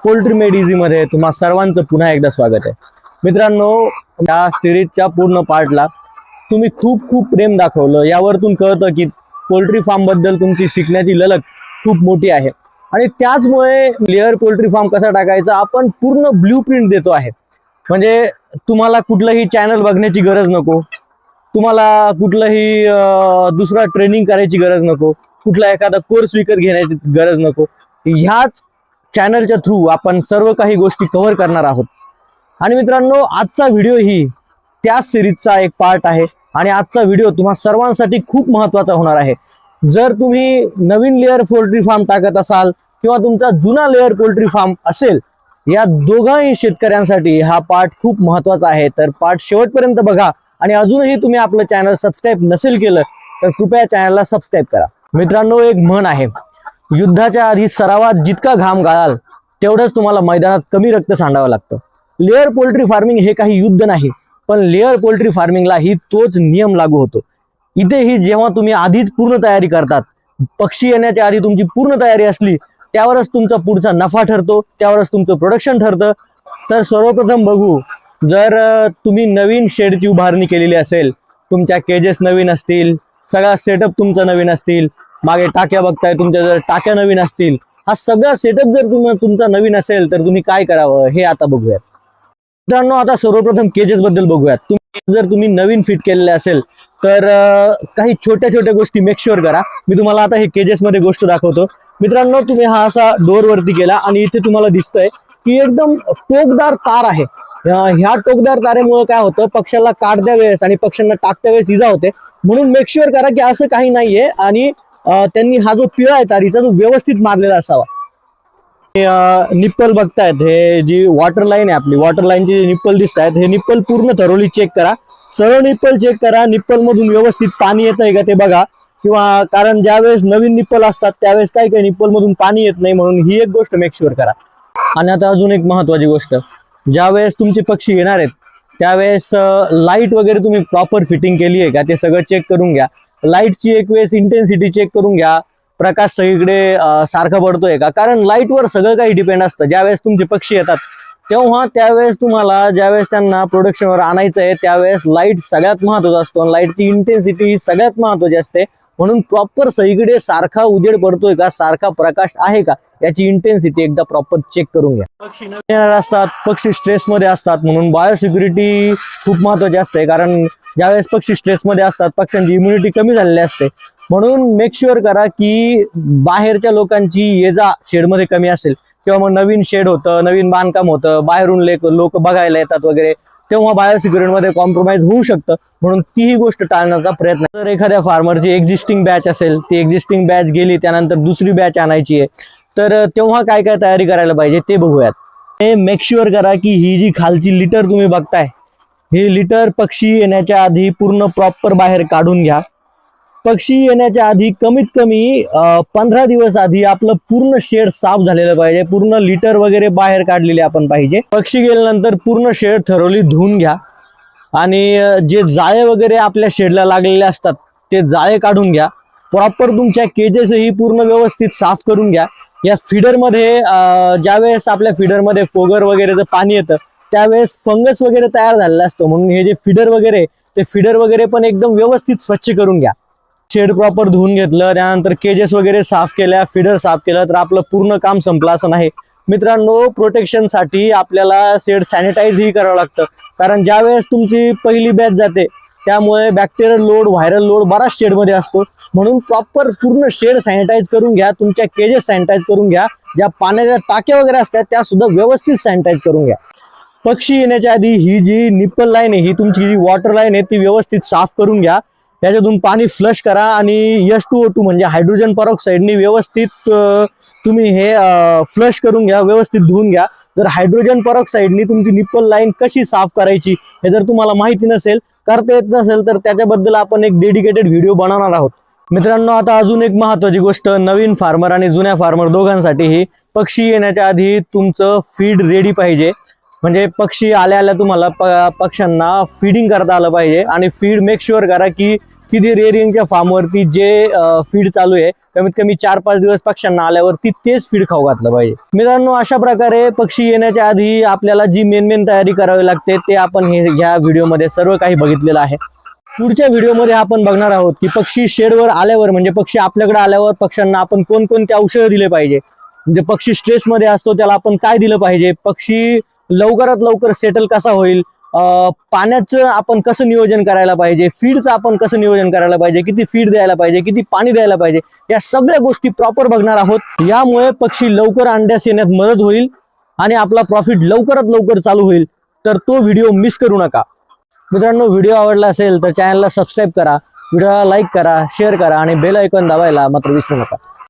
Poultry made easy मध्ये तुम्हा सर्वांचं पुन्हा एकदा स्वागत आहे। मित्रांनो, या सिरीजच्या पूर्ण पार्टला तुम्ही खूप खूप प्रेम दाखवलं। यावरतून कळतं की पोल्ट्री फार्म बद्दल तुमची शिकण्याची ललक खूप मोठी आहे आणि त्याचमुळे लेअर पोल्ट्री फार्म कसा टाकायचा आपण पूर्ण ब्लूप्रिंट देतो आहे। म्हणजे तुम्हाला कुठलंही चॅनल बघण्याची गरज नको, तुम्हाला कुठलंही दुसरा ट्रेनिंग करायची गरज नको, कुठला एखादा कोर्स विकत घेण्याची गरज नको। ह्याच चॅनलच्या थ्रू आपण सर्व काही गोष्टी कव्हर करणार आहोत। आणि मित्रांनो, आजचा व्हिडिओ ही त्याच सिरीजचा एक पार्ट आहे आणि आजचा व्हिडिओ तुम्हा सर्वांसाठी खूप महत्त्वाचा होणार आहे। जर तुम्ही नवीन लेअर पोल्ट्री फार्म टाकत असाल किंवा तुमचा जुना लेअर पोल्ट्री फार्म असेल, या दोघांही शेतकऱ्यांसाठी हा पार्ट खूप महत्त्वाचा आहे। तर पार्ट शेवटपर्यंत बघा आणि अजूनही तुम्ही आपलं चॅनल सबस्क्राईब नसेल केलं तर कृपया चॅनलला सबस्क्राईब करा। मित्रांनो, एक म्हण आहे, युद्धाच्या आधी सरावात जितका घाम गाळाल तेवढंच तुम्हाला मैदानात कमी रक्त सांडावं लागतं। लेअर पोल्ट्री फार्मिंग हे काही युद्ध नाही, पण लेअर पोल्ट्री फार्मिंगला ही तोच नियम लागू होतो। इथेही जेव्हा तुम्ही आधीच पूर्ण तयारी करतात, पक्षी येण्याच्या आधी तुमची पूर्ण तयारी असली, त्यावरच तुमचा पुढचा नफा ठरतो, त्यावरच तुमचं प्रोडक्शन ठरतं। तर सर्वप्रथम बघू, जर तुम्ही नवीन शेडची उभारणी केलेली असेल, तुमच्या केजेस नवीन असतील, सगळा सेटअप तुमचा नवीन असतील, मागे टाक्या बघताय तुमच्या जर टाक्या नवीन असतील, हा सगळा सेटअप जर तुमचा नवीन असेल तर तुम्ही काय करावं हे आता बघूयात। मित्रांनो, आता सर्वप्रथम केजेस बद्दल बघूयात। जर तुम्ही नवीन फिट केलेले असेल तर काही छोट्या छोट्या गोष्टी मेक शुअर करा। मी तुम्हाला आता हे केजेस मध्ये गोष्ट दाखवतो। मित्रांनो, तुम्ही हा असा डोर वरती गेला आणि इथे तुम्हाला दिसतंय की एकदम टोकदार तार आहे। ह्या टोकदार तारेमुळे काय होतं, पक्ष्याला काढत्या वेळेस आणि पक्ष्यांना टाकत्या वेळेस इजा होते। म्हणून मेक शुअर करा की असं काही नाहीये आणि त्यांनी हा जो पिळा आहे तारीचा तो व्यवस्थित मारलेला असावा। निप्पल बघतायत, हे जी वॉटर लाईन आहे आपली, वॉटर लाईनचे जे निप्पल दिसत आहेत, हे निप्पल पूर्ण थरोली चेक करा। सर्व निप्पल चेक करा, निप्पल मधून व्यवस्थित पाणी येत आहे का ते बघा। किंवा कारण ज्यावेळेस नवीन निप्पल असतात त्यावेळेस काय काय निप्पल मधून पाणी येत नाही, म्हणून ही एक गोष्ट मेक शुअर करा। आणि आता अजून एक महत्वाची गोष्ट, ज्यावेळेस तुमचे पक्षी येणार आहेत त्यावेळेस लाईट वगैरे तुम्ही प्रॉपर फिटिंग केली आहे का ते सगळं चेक करून घ्या। लाईटची एक वेळेस इंटेन्सिटी चेक करून घ्या, प्रकाश सगळीकडे सारखा पडतोय का, कारण लाईटवर सगळं काही डिपेंड असतं। ज्यावेळेस तुमचे पक्षी येतात तेव्हा त्यावेळेस तुम्हाला ज्यावेळेस त्यांना प्रोडक्शनवर आणायचं आहे त्यावेळेस लाईट सगळ्यात महत्त्वाचा असतो आणि लाईटची इंटेन्सिटी ही सगळ्यात महत्त्वाची असते। म्हणून प्रॉपर सगळीकडे सारखा उजेड पडतोय का, सारखा प्रकाश आहे का, याची इंटेन्सिटी एकदा प्रॉपर चेक करून घ्या। पक्षी नवीन येणार असतात, पक्षी स्ट्रेसमध्ये असतात, म्हणून बायोसिक्युरिटी खूप महत्त्वाची असते। कारण ज्यावेळेस पक्षी स्ट्रेसमध्ये असतात पक्ष्यांची इम्युनिटी कमी झालेली असते। म्हणून मेक शुअर करा की बाहेरच्या लोकांची ये जा शेडमध्ये कमी असेल किंवा मग नवीन शेड होतं, नवीन बांधकाम होतं, बाहेरून लोक बघायला येतात वगैरे, तेव्हा बायोसिक्युरिटीमध्ये कॉम्प्रोमाइज होऊ शकतं। म्हणून तीही गोष्ट टाळण्याचा प्रयत्न। जर एखाद्या फार्मरची एक्झिस्टिंग बॅच असेल, ती एक्झिस्टिंग बॅच गेली त्यानंतर दुसरी बॅच आणायची आहे, तर तेव्हा काय काय तयारी करायला पाहिजे ते बघूयात। हे मेक शुअर करा की ही जी खालची लिटर तुम्ही बघताय, ही लिटर पक्षी येण्याच्या आधी पूर्ण प्रॉपर बाहेर काढून घ्या। पक्षी येण्याच्या आधी कमीत कमी 15 दिवस आधी आपलं पूर्ण शेड साफ झालेलं पाहिजे, पूर्ण लिटर वगैरे बाहेर काढलेले आपण पाहिजे। पक्षी गेल्यानंतर पूर्ण शेड थरोली धुवून घ्या आणि जे जाळे वगैरे आपल्या शेडला लागलेले असतात ते जाळे काढून घ्या। प्रॉपर तुमच्या केजेसही पूर्ण व्यवस्थित साफ करून घ्या। या फीडरमध्ये ज्यावेळेस आपल्या फीडरमध्ये फोगर वगैरेचं पाणी येतं त्यावेळेस फंगस वगैरे तयार झालेला असतो, म्हणून हे जे फीडर वगैरे ते फीडर वगैरे पण एकदम व्यवस्थित स्वच्छ करून घ्या। शेड प्रॉपर धुवून घेतलं, त्यानंतर केजेस वगैरे साफ केल्या, फीडर साफ केलं तर आपलं पूर्ण काम संपलं असं नाही। मित्रांनो, प्रोटेक्शनसाठी आपल्याला शेड सॅनिटाईज ही करावं लागतं, कारण ज्यावेळेस तुमची पहिली बॅच जाते त्यामुळे बॅक्टेरियल लोड, व्हायरल लोड बराच शेडमध्ये असतो। म्हणून प्रॉपर पूर्ण शेड सॅनिटाईज करून घ्या, तुमच्या केजेस सॅनिटाईज करून घ्या, ज्या पाण्याच्या टाक्या वगैरे असतात त्या सुद्धा व्यवस्थित सॅनिटाईज करून घ्या। पक्षी येण्याच्या आधी ही जी निप्पल लाईन आहे, ही तुमची जी वॉटर लाईन आहे ती व्यवस्थित साफ करून घ्या। त्याच्यातून पाणी फ्लश करा आणि H2O2 म्हणजे हायड्रोजन परऑक्साईडनी व्यवस्थित तुम्ही हे फ्लश करून घ्या, व्यवस्थित धुवून घ्या। जर हायड्रोजन परऑक्साईडनी तुमची निप्पल लाईन कशी साफ करायची हे जर तुम्हाला माहिती नसेल, करता येत नसेल, तर त्याच्याबद्दल आपण एक डेडिकेटेड व्हिडिओ बनवणार आहोत। मित्रांनो, आता अजून एक महत्त्वाची गोष्ट, नवीन फार्मर आणि जुन्या फार्मर दोघांसाठीही पक्षी येण्याच्या आधी तुमचं फीड रेडी पाहिजे। म्हणजे पक्षी आल्या आल्या तुम्हाला पक्ष्यांना फीडिंग करता आलं पाहिजे आणि फीड मेक शुअर करा की तिथे रेअरिंगच्या फार्मवरती जे फीड चालू आहे कमीत कमी 4-5 दिवस पक्ष्यांना आल्यावरती तेच फीड खाऊ घातलं पाहिजे. मित्रांनो, अशा प्रकारे पक्षी येण्याच्या आधी आपल्याला जी मेन तयारी करावी लागते ते आपण ह्या व्हिडिओमध्ये सर्व काही बघितलेलं आहे. पुढच्या व्हिडिओमध्ये आपण बघणार आहोत की पक्षी शेडवर आल्यावर म्हणजे पक्षी आपल्याकडे आल्यावर पक्ष्यांना आपण कोणकोणते औषधं दिले पाहिजे, म्हणजे पक्षी स्ट्रेसमध्ये असतो त्याला आपण काय दिलं पाहिजे, पक्षी लवकरात लवकर सेटल कसा होईल, पाण्याचं आपण कसं नियोजन करायला पाहिजे, फीडचं आपण कसं नियोजन करायला पाहिजे, किती फीड द्यायला पाहिजे, किती पाणी द्यायला पाहिजे, या सगळ्या गोष्टी प्रॉपर बघणार आहोत. यामुळे पक्षी लवकर अंड्यास येण्यात मदत होईल आणि आपला प्रॉफिट लवकरात लवकर चालू होईल. तर तो व्हिडिओ मिस करू नका. मित्रांनो, व्हिडिओ आवडला असेल तर चॅनलला सबस्क्राईब करा, व्हिडिओला लाईक करा, शेअर करा आणि बेल आयकॉन दाबायला मात्र विसरू नका.